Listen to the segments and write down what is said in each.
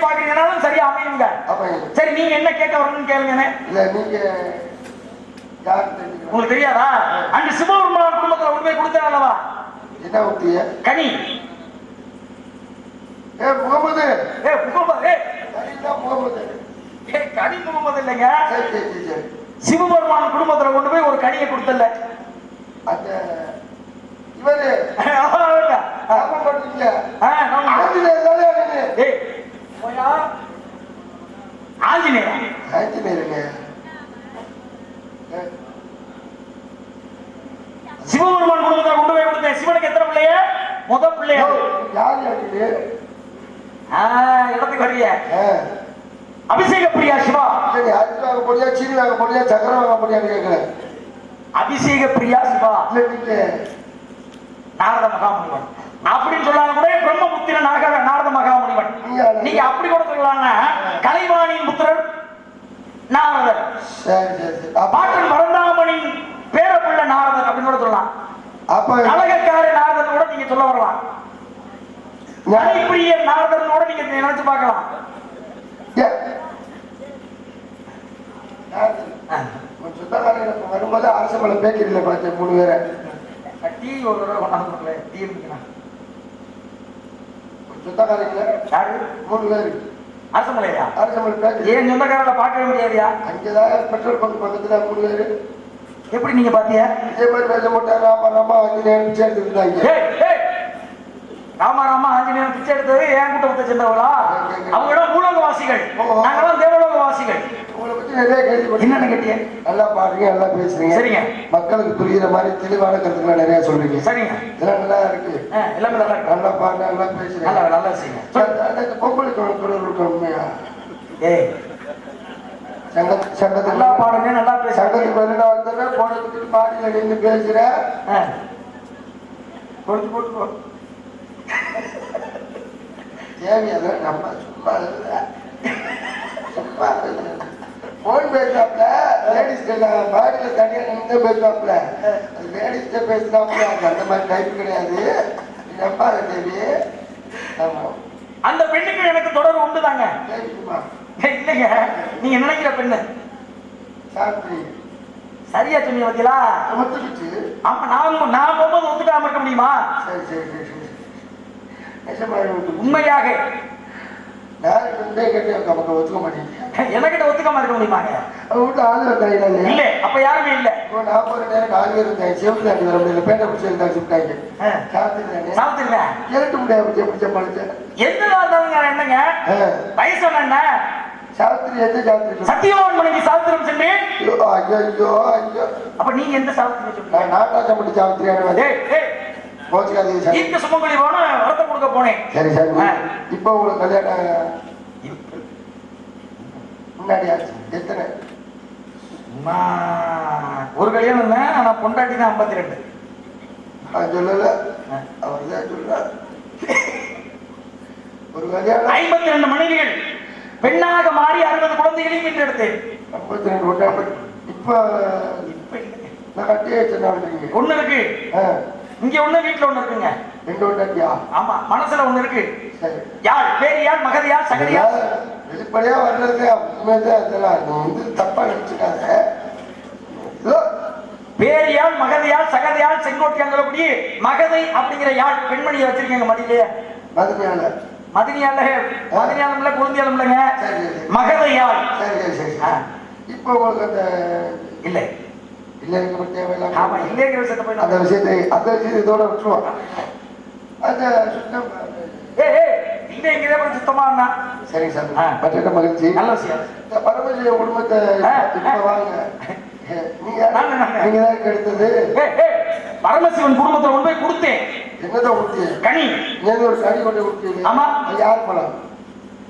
பாக்குறீங்கனாலும் சரியா அமையுங்க. சரி நீங்க என்ன கேட்க வரணும்னு கேளுங்க. இல்ல நீங்க உங்களுக்கு தெரியாதா? அந்த சிவபெருமான் குடும்பத்துல கொண்டு போய் கொடுத்தேன் அல்லவா? என்ன ஊத்திய கனி. முகமது முகமது முகமது கனி முகமது இல்லைங்க. சரி சிவபெருமான் குடும்பத்துல கொண்டு போய் ஒரு கனியை கொடுத்தல. அந்த இவரு ஆஞ்சநேயருங்க. சிவபெருமான் குடும்பத்துல கொண்டு போய் கொடுத்தேன். சிவனுக்கு எத்தனை பிள்ளைய? முதல் பிள்ளைய இடத்துக்கு வரிய அபிஷேக பிரியா சிவா. சரி அரிசி வாங்க போறியா, சீனி வாங்க போறியா, சக்கரை வாங்க போறியான்னு கேட்கிறேன். அபிஷேக பிரியா சிவா. நாரத மகாமுனிவன் அப்படின்னு சொல்லாங்க கூட. பிரம்மபுத்திர நாரத மகாமுனிவன். நீங்க அப்படி கூட சொல்லலாம்னா கலைவாணியின் புத்திரர் நாரதர். பாட்டன் பரந்தாமனின் பேரப்புள்ள நாரதர் அப்படின்னு கூட சொல்லலாம். அப்ப கலகக்கார நாரதன் கூட நீங்க சொல்ல வரலாம். கலைப்பிரிய நாரதன் கூட நீங்க நினைச்சு பார்க்கலாம். வரும்போது அரசு மலை பேக்கரியில பார்த்தேன் 3 பேரை. டீ ஒரு தடவை கொண்டாந்து டீ இருந்துச்சுன்னா சொந்தக்காரங்கள 3 பேர் அரசமலையா? அரசமலை பேக்கரி. ஏன் சொந்தக்காரங்கள பார்க்கவே முடியாதியா? அங்கேதான் பெட்ரோல் பங்க் பக்கத்துல 3 பேர். எப்படி நீங்க பாத்தியா? இதே மாதிரி பேச மாட்டா ராமா ஆஞ்சநேயன் பிச்சை எடுத்துருந்தாங்க. ராமா ஆஞ்சநேயன் பிச்சை எடுத்தது என் கூட்டத்தை சேர்ந்தவங்களா? அவங்களாம் பூலோகவாசிகள், நாங்களாம் தேவலோகவாசிகள். உங்களை பத்தி நிறைய கேள்வி. என்னன்னு கேட்டீங்க? நல்லா பாடுறீங்க, நல்லா பேசுறீங்க. சரிங்க. மக்களுக்கு புரியுற மாதிரி தெளிவான கருத்துக்களை நிறைய சொல்றீங்க. சரிங்க. இதெல்லாம் நல்லா இருக்கு. எல்லாமே நல்லா இருக்கு. நல்லா பாடுங்க, நல்லா பேசுறீங்க. நல்லா செய்யுங்க. பொங்கல் குரல் உண்மையா? சங்கத்துக்கு நல்லா பாடுங்க, நல்லா பேசுங்க. சங்கத்துக்கு வெளியில வந்தா போனதுக்கு மாடியில நின்று பேசுற கொடுத்து போட்டு தேவையான நம்ம சும்மா சும்மா போன் பேசுறாப்ல. லேடிஸ் பாடியில தனியா நின்று பேசுவாப்ல. அது லேடிஸ்ட பேசுறாப்ல. அந்த மாதிரி டைப் கிடையாது. நம்பாத தேவி. அந்த பெண்ணுக்கு எனக்கு தொடர்பு உண்டுதாங்க. இல்லைங்க, நீங்க நினைக்கிற பெண்ணு சாப்பிட்டு சரியா சொன்னீங்க பார்த்தீங்களா? ஒத்துக்குச்சு. ஆமா, நான் போகும்போது ஒத்துக்காம இருக்க முடியுமா? சரி உண்மையாக ஒத்துக்க மாட்டேன். எனக்கிட்ட ஒத்துக்காம இருக்க முடியுமாங்க? வீட்டு ஆளு வந்தாங்க இல்ல, அப்ப யாருமே இல்ல. நான் போற நேரம் 4 பேர் இருந்தாங்க. சிவப்பு தாண்டி வர முடியல. பேட்டை பிடிச்சி சாப்பிட்டாங்க. சாப்பிட்டுங்க இரட்டு முடியாது. பிடிச்ச பழச்ச எந்த என்னங்க வயசு என்ன? சாவித்திரி எந்த சாவித்திரி? சத்தியவான் மனைவி சாவித்திரம் சென்று. ஐயோ அப்ப நீங்க எந்த சாவித்திரி சொல்றீங்க? நாட்டாச்சம்பட்டி சாவித்திரியான ஈர்க்க சுமங்கலி போன வரத்தை கொடுக்க போனேன். சரி இப்போ உங்களுக்கு கல்யாணம் முன்னாடி ஆச்சு? எத்தனை? ஒரு கல்யாணம் தான். ஆனா பொண்டாட்டி தான் 52. சொல்லல, அவர் தான் சொல்ல. ஒரு கல்யாணம் 52 மனைவிகள் பெண்ணாக மாறி 60 குழந்தைகளையும் மீட்டெடுத்தேன். 52 கொண்டாடி. இப்ப நான் கட்டியே ஒண்ணு இருக்கு. இங்க ஒண்ணு, வீட்டுல ஒண்ணு இருக்குங்க. 2 கொண்டாட்டியா? ஆமா, மனசுல ஒண்ணு இருக்கு. யாழ், பேரியாள், மகதியாள், சகதியாள். வெளிப்படையா வர்றது அதெல்லாம் நீ வந்து தப்பா நினைச்சுக்காத. பேரியாள், மகதியாள், சகதியாள், செங்கோட்டியாங்கக்கூடிய மகதை அப்படிங்கிற யாழ் பெண்மணியை வச்சிருக்கீங்க மடியிலே. மதினியாலும் இல்ல, குழந்தையாலும் இல்லைங்க, மகதையாள். சரி. இப்போ உங்களுக்கு அந்த இல்லை தேவையில்லாம அந்த விஷயத்தை இதோட விட்டுருவோம். அந்த சுத்தம் சுத்தமா. சரி சார், பற்றின மகிழ்ச்சி. நல்ல விஷயம். இந்த பரமசிவ குடும்பத்தை வாங்க. நீங்க தான் எடுத்தது. பரமசிவன் குடும்பத்தை கொண்டு போய் கொடுத்தேன். என்னதான் கொடுத்தீங்க? கனி. ஒரு கனி கொண்டு கொடுத்தீங்க. ஆமா. யார் பழம்?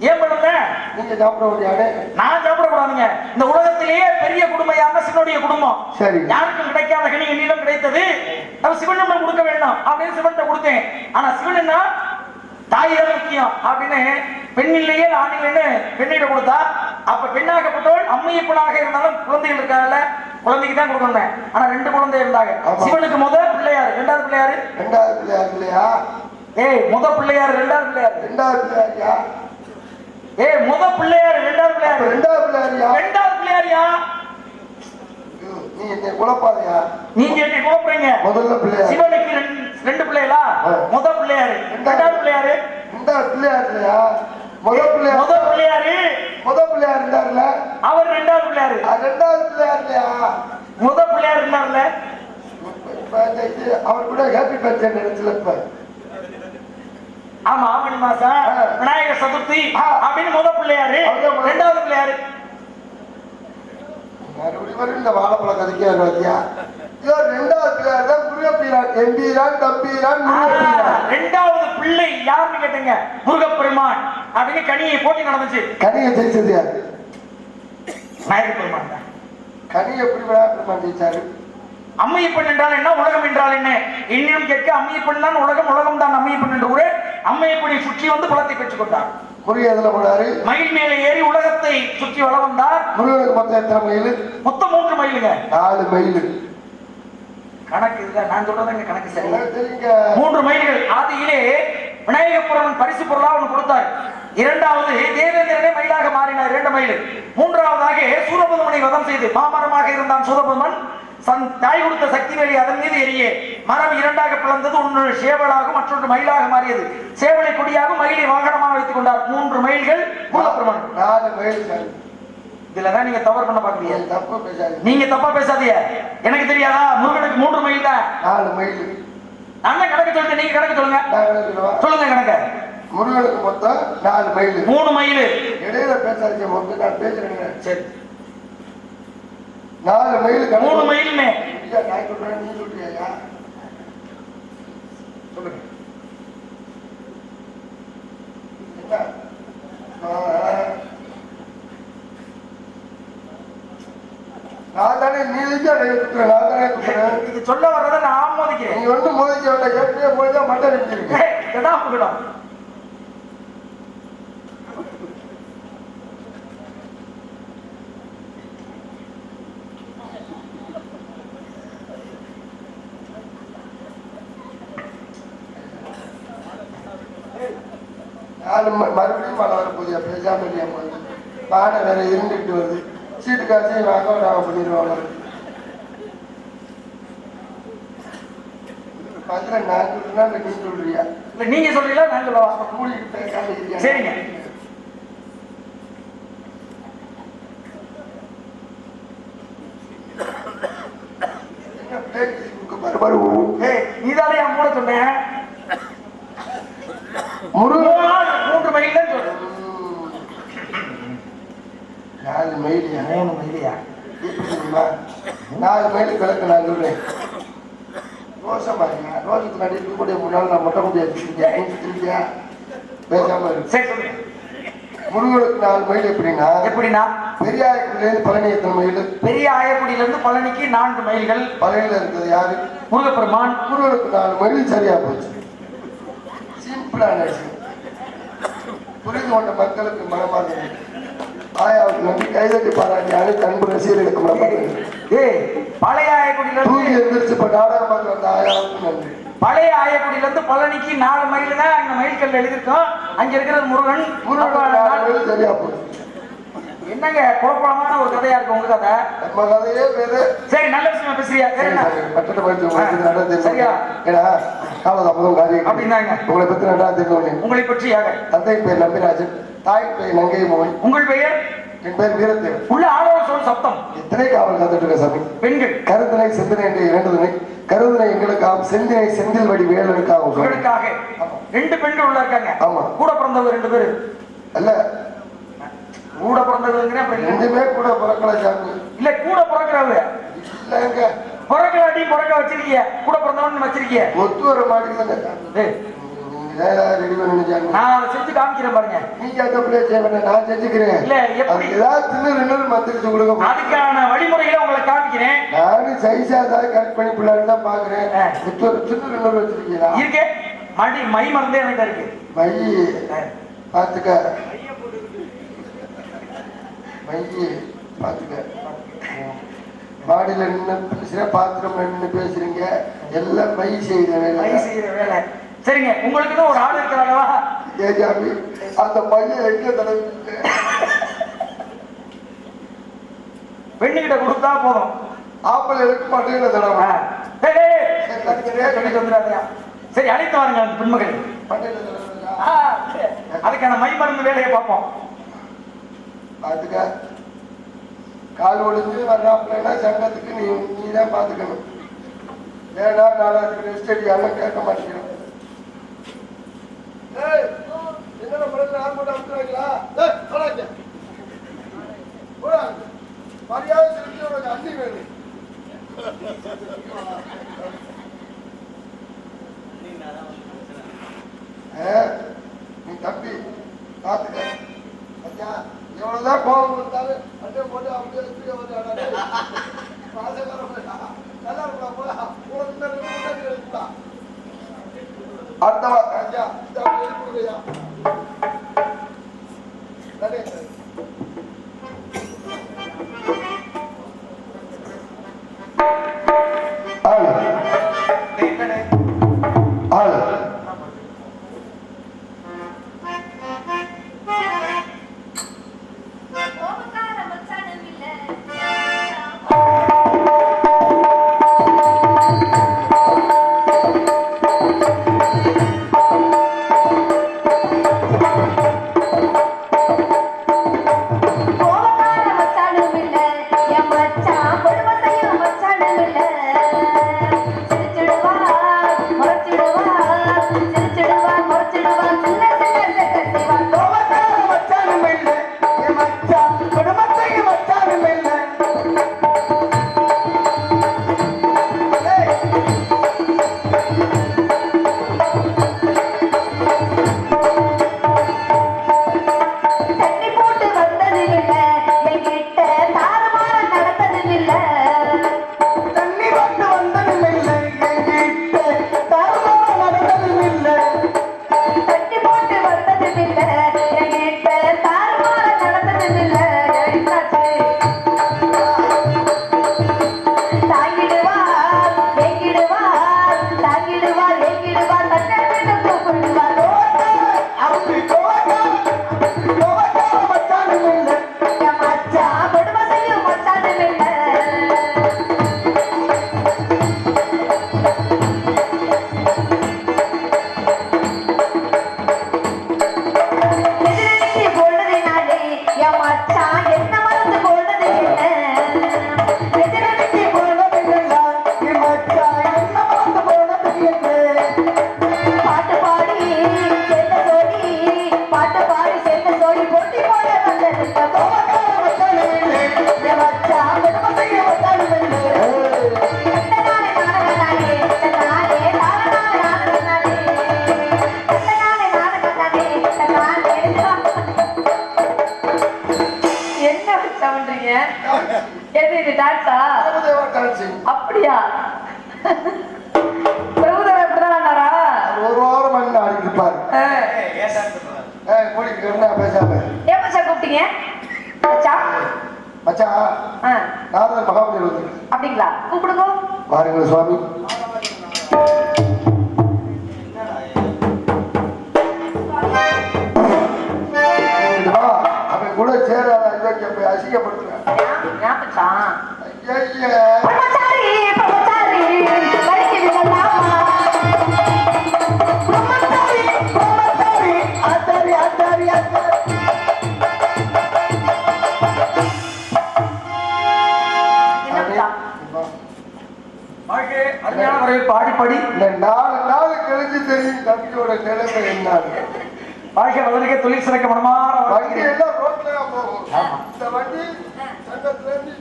ஏன் பண்ணுங்க? நீங்க சாப்பிட முடியாது. நான் சாப்பிடக்கூடாதுங்க. இந்த உலகத்திலேயே பெரிய குடும்பம் யாருன்னா சிவனுடைய குடும்பம். சரி. யாருக்கும் கிடைக்காத கனி என்னிடம் கிடைத்தது. நம்ம சிவனிடம் கொடுக்க வேண்டும் அப்படின்னு சிவன்கிட்ட கொடுத்தேன். ஆனா சிவன் என்ன, தாய் தான் முக்கியம் அப்படின்னு பெண்ணிலேயே ஆணில்னு பெண்ணிட்ட கொடுத்தா, அப்ப பெண்ணாகப்பட்டவள் அம்மையப்பனாக இருந்தாலும் குழந்தைகள் இருக்காங்கல்ல, குழந்தைக்கு தான் கொடுக்கணும். ஆனா 2 குழந்தை இருந்தாங்க. சிவனுக்கு முதல் பிள்ளையாரு, 2வது பிள்ளையாரு. 2வது பிள்ளையார் இல்லையா? முதல் பிள்ளையாரு, 2வது பிள்ளையாரு. 2வது பிள்ளையாரியா? முத பிள்ளையார் ரெண்டாவது பிள்ளையார் ரெண்டாவது பிள்ளையாரியா நீ என்ன குழப்பாதையா? நீங்க என்ன குழப்பறீங்க? முதல்ல பிள்ளையார் சிவனுக்கு ரெண்டு பிள்ளைகளா? முத பிள்ளையார் ரெண்டாவது பிள்ளையார் ரெண்டாவது பிள்ளையார் இல்லையா? முத பிள்ளையார் இருந்தார்ல அவர் ரெண்டாவது பிள்ளையார். ரெண்டாவது பிள்ளையார் இல்லையா? முத பிள்ளையார் இருந்தார்ல அவர் கூட ஹாப்பி பர்த்டே நினைச்சல. இப்ப ஆமா ஆவணி மாசம் விநாயகர் சதுர்த்தி அப்படின்னு முத பிள்ளையாரு ரெண்டாவது பிள்ளையாரு. மறுபடியும் இந்த வாழைப்பழ கதைக்கே வருவாதியா? ரெண்டாவது பிள்ளையார் தான் முருகப்பீரான். எம்பீரான் தம்பீரான் ரெண்டாவது பிள்ளை யாருன்னு கேட்டீங்க? முருகப்பெருமான் அப்படின்னு கனியை போட்டி நடந்துச்சு. கனியை ஜெயிச்சது யாரு? விநாயகர் பெருமான் தான். கனி எப்படி விநாயகர் பெருமான் ஜெயிச்சாரு? அம்மையப்பெண் என்றால் என்ன, உலகம் என்றால் என்ன? என்னிடம் கேட்க அம்மையப்பெண் தான் உலகம், உலகம் தான் அம்மையப்பெண் என்று ஒரு அம்மையப்பெண்ணை சுற்றி வந்து பலத்தை பெற்றுக் கொண்டார். முருகன் எதுல போனாரு? மயில் மேலே ஏறி உலகத்தை சுற்றி வள வந்தார். முருகனுக்கு மொத்தம் எத்தனை மைல்? மொத்தம் 3 மைலுங்க. 4 மைல் கணக்கு இல்ல, நான் சொல்றதுங்க கணக்கு சரி. 3 மைல்கள். ஆதியிலே விநாயகர் பெருமான் பரிசு பொருளா ஒன்று கொடுத்தார். இரண்டாவது தேவேந்திரனே மயிலாக மாறினார் 2 மைல். மூன்றாவதாக சூரபதுமனை வதம் செய்து மாமரமாக இருந்தான் சூரபதுமன். தாய் கொடுத்த சக்தி வேலி அதன் மீது எரிய மரம் 2ஆக பிளந்தது. ஒன்று சேவலாக மற்றொன்று மயிலாக மாறியது. சேவலை கொடியாக மயிலை வாகனமாக வைத்துக் கொண்டார். 3 மைல்கள் முருகப்பெருமான். 4 மைல். இதுலதான் நீங்க தவறு பண்ண பாக்குறீங்க. தப்பா பேசாதீங்க. நீங்க தப்பா பேசாதீங்க. எனக்கு தெரியாதா? முருகனுக்கு 3 மைல் தான். 4 மைல். நான் கணக்கு சொல்லிட்டு நீங்க கணக்கு சொல்லுங்க. சொல்லுங்க கணக்கு. முருகனுக்கு மொத்தம் 4 மைல். 3 மைல். இடையில பேசாதீங்க. மொத்தம் நான் பேசுறேன். சரி 4 மைல். 3 மைல்னே நான் சொல்றேன், நீ சொல்றியா? சொல்லுங்க. நான் தானே நீ நான் தானே இது சொல்ல வர்றதை நான் ஆமோதிக்கிறேன். நீ ஒன்றும் மோதிக்க வேண்டாம். ஏற்கனவே போய் தான் மட்டை அடிச்சிருக்கேன். மறுபடியும் மழை வர போதியா? பேசாம பானை வேற இருந்துட்டு வருது. சீட்டு காசு நாங்க பண்ணிடுவாங்க. நான் சொல்றேன் நீ சொல்றியா? இல்ல நீங்க சொல்றீங்களா நான் சொல்லவா? கூடிட்டு பேசாம சரிங்க. நீதானே என் கூட சொன்னேன். 3 மைல் தான் சொல்றேன். 4 மைலியா? 3 மைலியா? 4 மைல் கிழக்கு நான் சொல்றேன். ரோசம் பாருங்க. ரோசத்துக்கு நடிக்க கூடிய முன்னாள் நான் மொட்டை முடி அடிச்சிருக்கியா? பேசாம இருக்கு. சரி சொல்லுங்க. முருகனுக்கு 4 மைல் எப்படின்னா பெரிய ஆயக்குடியிலிருந்து பழனி எத்தனை மைல்? பெரிய ஆயக்குடியிலிருந்து பழனிக்கு 4 மைல்கள். பழனியில இருக்கிறது யாரு? முருகப்பெருமான். முருகனுக்கு 4 மைல் சரியா போச்சு. சிம்பிளான விஷயம். புரிந்து கொண்ட மக்களுக்கு மனமாக ஆயாவுக்கு நன்றி. கைதட்டி பாராட்டியாரு கண்பு ரசிகர்களுக்கு பழைய ஆயக்குடியிலிருந்து எந்திரிச்சு இப்ப நாடகம் பார்க்க வந்த ஆயாவுக்கு நன்றி. பழைய ஆயக்குடியிலிருந்து பழனிக்கு 4 மைல் தான் அங்க மைல்கல் எழுதிருக்கோம். அங்க இருக்கிறது முருகன். 4 மைல் சரியா போச்சு. என்னங்க குழப்பமான ஒரு கதையா இருக்கு உங்க கதை. நம்ம கதையே வேறு. சரி நல்ல விஷயம் பேசுறியா? பட்டத்தை படிச்சு சரியா? ஏன்னா காலதாமதம் காரியம் அப்படின்னாங்க. உங்களை பத்தி நல்லா தெரியும். உங்களை பற்றியாக தந்தை பெயர் நம்பிராஜன், தாய் பெயர் நங்கை மோகன். உங்கள் பெயர்? என் பெயர் வீரத்தேவன். உள்ள ஆளோட சொல் சப்தம். எத்தனை காவல் காத்துட்டு இருக்க சாமி? பெண்கள். கருதனை சிந்தனை என்று 2 துணை. கருதனை எங்களுக்காகவும் செந்தினை செந்தில் வடி வேலனுக்காகவும். உங்களுக்காக 2 பெண்கள் உள்ள இருக்காங்க. ஆமா. கூட பிறந்தவங்க 2 பேரு அல்ல. கூட பிறந்தவங்க ரெண்டுமே கூட பிறக்கல சாமி. இல்ல கூட பிறக்கிறவங்க இல்லங்க. பிறக்கலாட்டி பிறக்க வச்சிருக்கீங்க. கூட பிறந்தவன்னு வச்சிருக்கீங்க. ஒத்து வர மாட்டேங்குதுங்க. நான் செஞ்சு காமிக்கிறேன் பாருங்க. நீங்க அந்த பிள்ளை செய்வேன், நான் செஞ்சுக்கிறேன். இல்ல எப்படி ஏதாவது தின்னு மந்திரிச்சு கொடுங்க. அதுக்கான வழிமுறைகளை உங்களை காமிக்கிறேன். நானும் சைஸா ஏதாவது கரெக்ட் பண்ணி பிள்ளைன்னு தான் பாக்குறேன். சின்ன வச்சிருக்கீங்களா? இருக்கு. மை மருந்தே என்கிட்ட இருக்கு. மை பாத்துக்க. மை பாத்துக்க. மாடியில நின்று பேசுற, பாத்திரம் நின்று பேசுறீங்க. எல்லாம் மை செய்யற வேலை. மை செய்யற வேலை. சரிங்க. உங்களுக்கு ஒரு ஆள் இருக்கிறாங்களா? ஏஜாபி அந்த பையன் எங்க தடவை பெண்ணுகிட்ட கொடுத்தா போதும். ஆம்பளைகளுக்கு மண்டையில தடவை. சரி அழைத்து வாருங்க அந்த பெண்மகள். அதுக்கான மை மருந்து வேலையை பார்ப்போம். அதுக்க கால் ஒடிஞ்சு வர்றாப்புலன்னா சங்கத்துக்கு நீ தான் பார்த்துக்கணும். ஏன்னா நான் அதுக்கு ரெஸ்ட் அடியாலும் கேட்க மாட்டேங்கிறேன். என்னென்ன படத்துல ஆர்மோட் அமுத்துறாங்களா? மரியாதை செலுத்தி உனக்கு அள்ளி வேணும். நீ தம்பி பார்த்துக்க. ஐயா எவ்வளவுதான் கோபம் கொடுத்தாலும் அப்படியே போட்டு அப்படியே நல்லா இருக்கா அடுத்தவா ஐயா எழுப்புங்கய்யா. அப்படியா? பிரபுதேவா எப்படிதான் ஒரு வாரம் மணி ஆடிட்டு இருப்பாரு. பேசாம ஏன் மச்சான் கூப்பிட்டீங்க? மச்சான் நாரதர் மகாபலி வந்து அப்படிங்களா? கூப்பிடுங்க. பாருங்க சுவாமி. அவன் கூட சேராத அசிங்கப்படுத்துறேன். பாடிப்படி 4 நாள் கழிச்சு தெரியும் தம்பியோட நிலைமை என்ன. வாழ்க்கை வளர்க்க தொழில் சிறக்க மனமாற வண்டி எல்லாம் ரோட்ல போகும். இந்த வண்டி சங்கத்துல இருந்து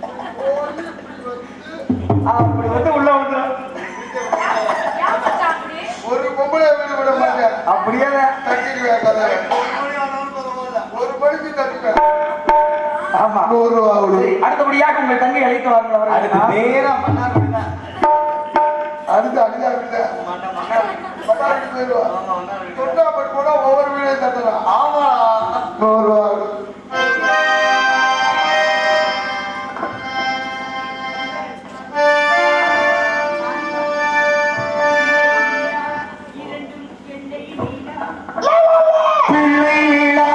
அப்படி வந்து உள்ள வந்து ஒரு பொம்பளை வீடு விட மாட்டேன். அப்படியே தட்டிடுவேன். ஒரு மணிக்கு தட்டுவேன். ஆமா 100 ரூபா. அடுத்தபடியாக உங்கள் தங்கை அழைத்து வாருங்கள். அடுத்து அடிதாவில்லை மன்னாடி போயிடுவா. தொண்டாப்பட்டு போனா ஒவ்வொரு வீடையும் தட்டலாம். ஆமா 100 ரூபா. பிள்ளை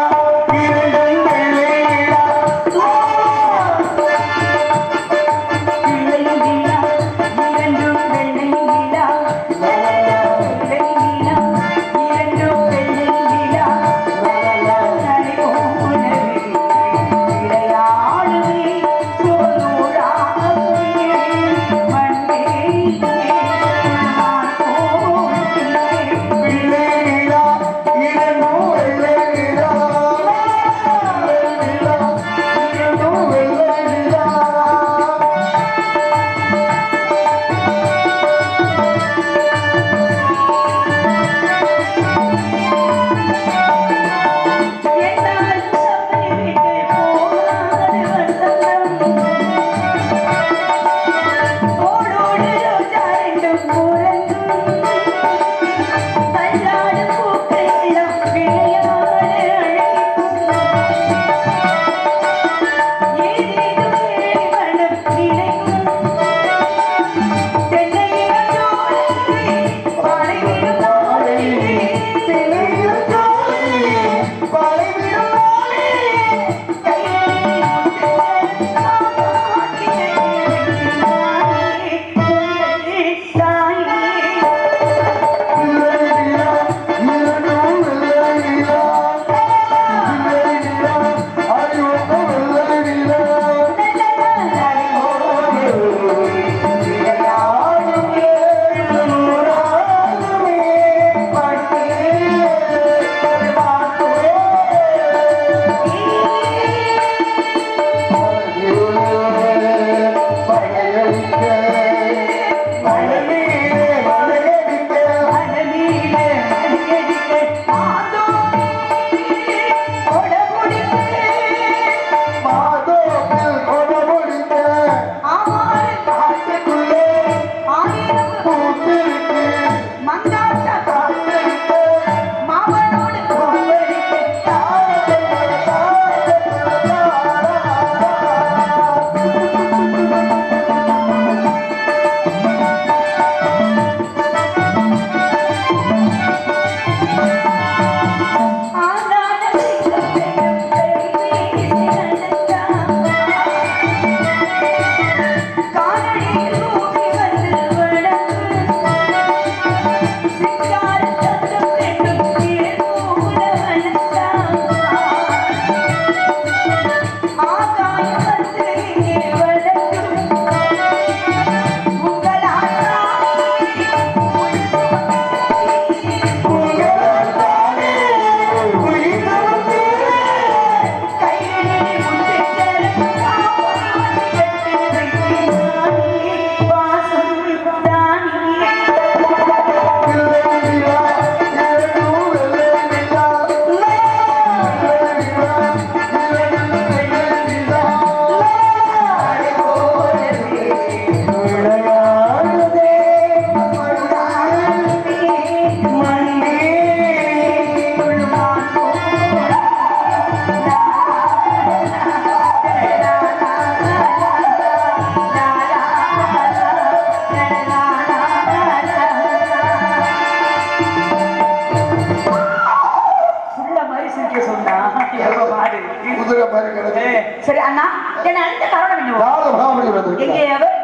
குதிரை மாதிரி கிடக்கு. சரி அண்ணா என்ன அழைத்த காரணம் என்ன? நாலு மாமணி வந்து எங்கே அவர்?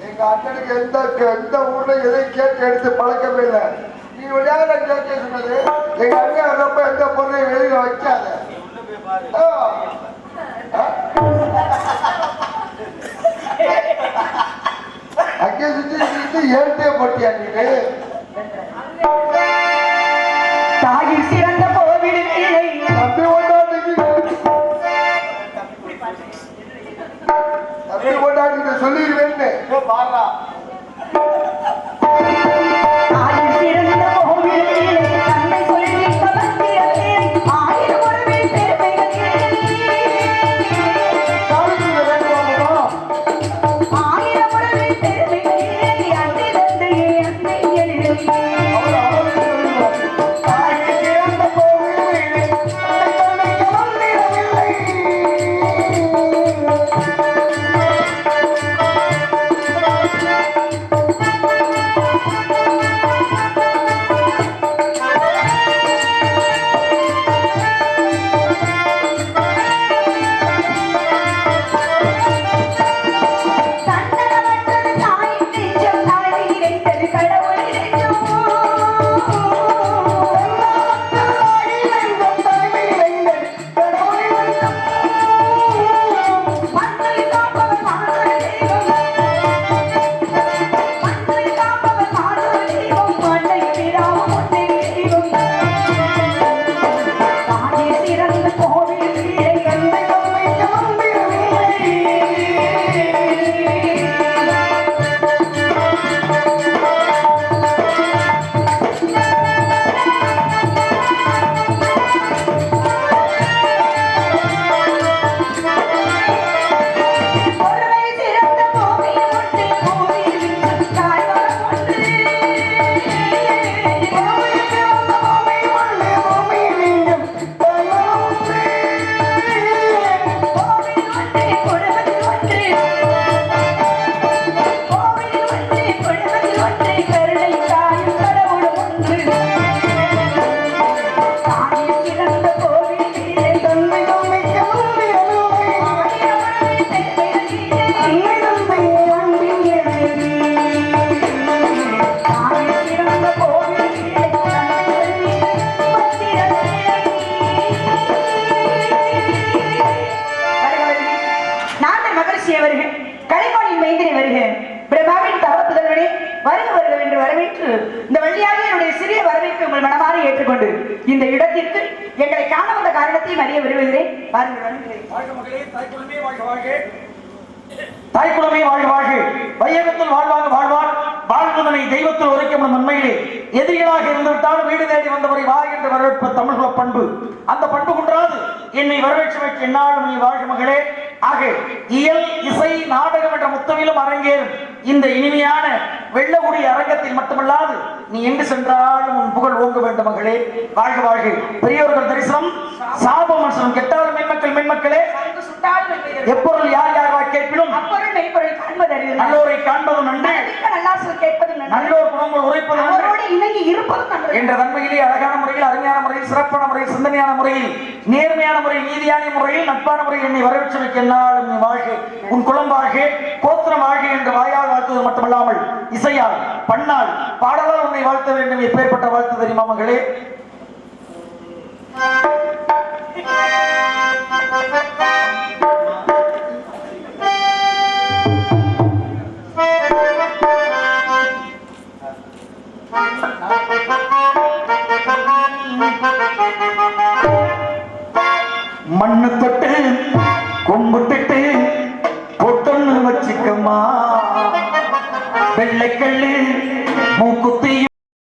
எங்க அண்ணனுக்கு எந்த ஊர்ல எதை கேட்டு எடுத்து பழக்கமே இல்லை. நீ விளையாட கேட்க சொன்னது எங்க அண்ணன் வர்றப்ப எந்த பொருளையும் வெளியில வைக்காத. அங்கே சுத்தி ஏழ்த்தே போட்டியா நீங்க? தாயில் சிறந்த கோவிலில் தம்பி கொண்டாடி சொல்லிடுவேன்னு பாடுறா. தாயில் சிறந்த கோவிலில் தன்னை சொல்லி பலத்திலே ஆயிரம் ஒருவே பெருமைகளே ஆயிரம் ஒருவே பெருமைகளே அன்னை தந்தை அன்னை எழுதி இந்த வழியாக என்னுடைய சிறிய வரவேற்பை உங்கள் மனமாற ஏற்றுக்கொண்டு இந்த இடத்திற்கு எங்களை காண வந்த காரணத்தையும் அறிய விரும்புகிறேன். தாய்க்குளமே வாழ் வாழ்க, வையகத்தில் வாழ்வாங்க வாழ்வான், வாழ்வதனை தெய்வத்தில் உரைக்கப்படும் நன்மையிலே எதிரிகளாக இருந்துவிட்டால் வீடு தேடி வந்தவரை வா என்று வரவேற்ப தமிழ்குல பண்பு. அந்த பண்பு குன்றாது என்னை வரவேற்றமைக்கு என்னாலும் நீ வாழ்க மகளே. ஆக இயல் இசை நாடகம் என்ற முத்தமிலும் அரங்கேறும் இந்த இனிமையான வெள்ளகுடி அரங்கத்தில் மட்டுமல்லாது நீ எங்கு சென்றாலும் உன் புகழ் ஓங்க வேண்டும் மகளே. வாழ்க வாழ்க. பெரியவர்கள் தரிசனம் சாபம் மனுஷனம் கெட்டாலும் மென்மக்களே எப்பொருள் யார் யார் கேட்பினும் அப்பொருள் மெய்ப்பொருள் காண்பது அறிவு. நல்லோரை காண்பதும் நன்று, நல்லாசொல் கேட்பதும் நன்று, நல்லோர் குணங்கள் உரைப்பதும் அவரோடு இணங்கி இருப்பதும் நன்று என்ற தன்மையிலே அழகான முறையில் அருமையான முறையில் சிறப்பான முறையில் சிந்தனையான முறையில் நேர்மையான முறையில் நீதியான முறையில் நட்பான முறையில் என்னை வரவேற்றமைக்கு என்னாலும் நீ வாழ்க, உன் குலம் வாழ்க, கோத்திரம் வாழ்க என்று வாயால் வாழ்த்துவது மட்டுமல்லாமல் இசையால் பண்ணால் பாடலால் உன்னை வாழ்த்த வேண்டும். எப்பேற்பட்ட வாழ்த்து தெரியுமா மகளே? மண்ணு தொட்டு கும்பிட்டுட்டு பொட்டொன்னு வச்சுக்கம்மா, வெள்ளைக்கல்லு மூக்குத்தியும்